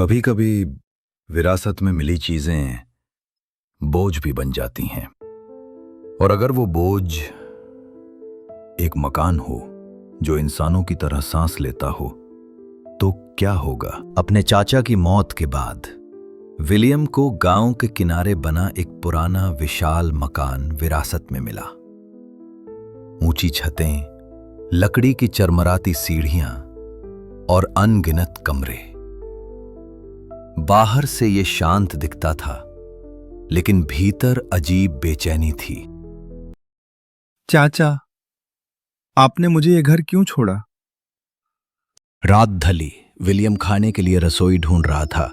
कभी कभी विरासत में मिली चीजें बोझ भी बन जाती हैं। और अगर वो बोझ एक मकान हो जो इंसानों की तरह सांस लेता हो, तो क्या होगा? अपने चाचा की मौत के बाद विलियम को गांव के किनारे बना एक पुराना विशाल मकान विरासत में मिला। ऊंची छतें, लकड़ी की चरमराती सीढ़ियां और अनगिनत कमरे। बाहर से ये शांत दिखता था, लेकिन भीतर अजीब बेचैनी थी। चाचा, आपने मुझे ये घर क्यों छोड़ा? रात ढली। विलियम खाने के लिए रसोई ढूंढ रहा था।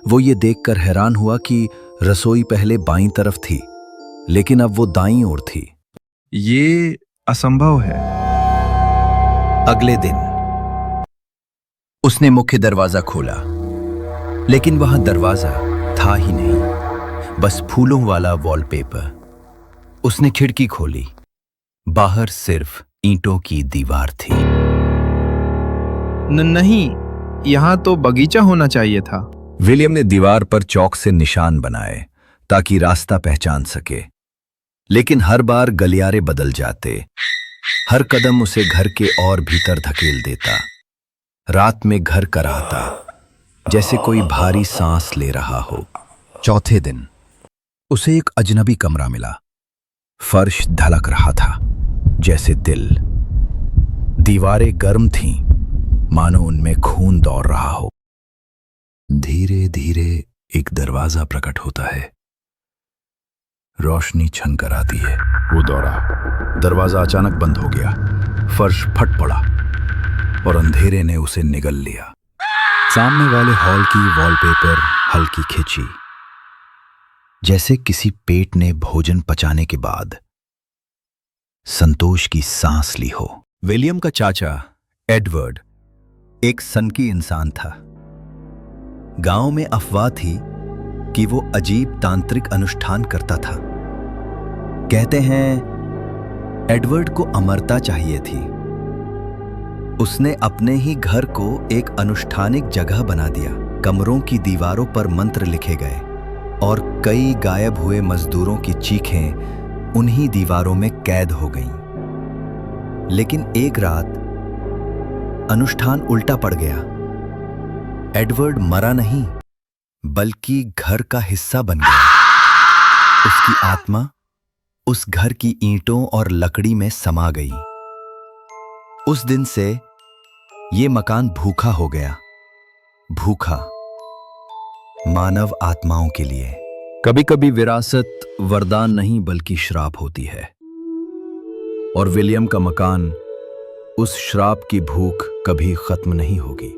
वो ये देखकर हैरान हुआ कि रसोई पहले बाईं तरफ थी, लेकिन अब वो दाईं ओर थी। ये असंभव है। अगले दिन उसने मुख्य दरवाजा खोला, लेकिन वहां दरवाजा था ही नहीं, बस फूलों वाला वॉलपेपर। उसने खिड़की खोली, बाहर सिर्फ ईंटों की दीवार थी। नहीं, यहाँ तो बगीचा होना चाहिए था। विलियम ने दीवार पर चौक से निशान बनाए ताकि रास्ता पहचान सके, लेकिन हर बार गलियारे बदल जाते। हर कदम उसे घर के और भीतर धकेल देता। रात में घर कराहता, जैसे कोई भारी सांस ले रहा हो। चौथे दिन उसे एक अजनबी कमरा मिला। फर्श धड़क रहा था जैसे दिल। दीवारें गर्म थीं, मानो उनमें खून दौड़ रहा हो। धीरे धीरे एक दरवाजा प्रकट होता है। रोशनी छनकर आती है। वो दौड़ा। दरवाजा अचानक बंद हो गया। फर्श फट पड़ा और अंधेरे ने उसे निगल लिया। सामने वाले हॉल की वॉलपेपर हल्की खिंची, जैसे किसी पेट ने भोजन पचाने के बाद संतोष की सांस ली हो। विलियम का चाचा एडवर्ड एक सनकी इंसान था। गांव में अफवाह थी कि वो अजीब तांत्रिक अनुष्ठान करता था। कहते हैं एडवर्ड को अमरता चाहिए थी। उसने अपने ही घर को एक अनुष्ठानिक जगह बना दिया। कमरों की दीवारों पर मंत्र लिखे गए और कई गायब हुए मजदूरों की चीखें उन्हीं दीवारों में कैद हो गईं। लेकिन एक रात अनुष्ठान उल्टा पड़ गया। एडवर्ड मरा नहीं, बल्कि घर का हिस्सा बन गया। उसकी आत्मा उस घर की ईंटों और लकड़ी में समा गई। उस दिन से ये मकान भूखा हो गया। भूखा मानव आत्माओं के लिए। कभी कभी विरासत वरदान नहीं बल्कि श्राप होती है, और विलियम का मकान उस श्राप की भूख कभी खत्म नहीं होगी।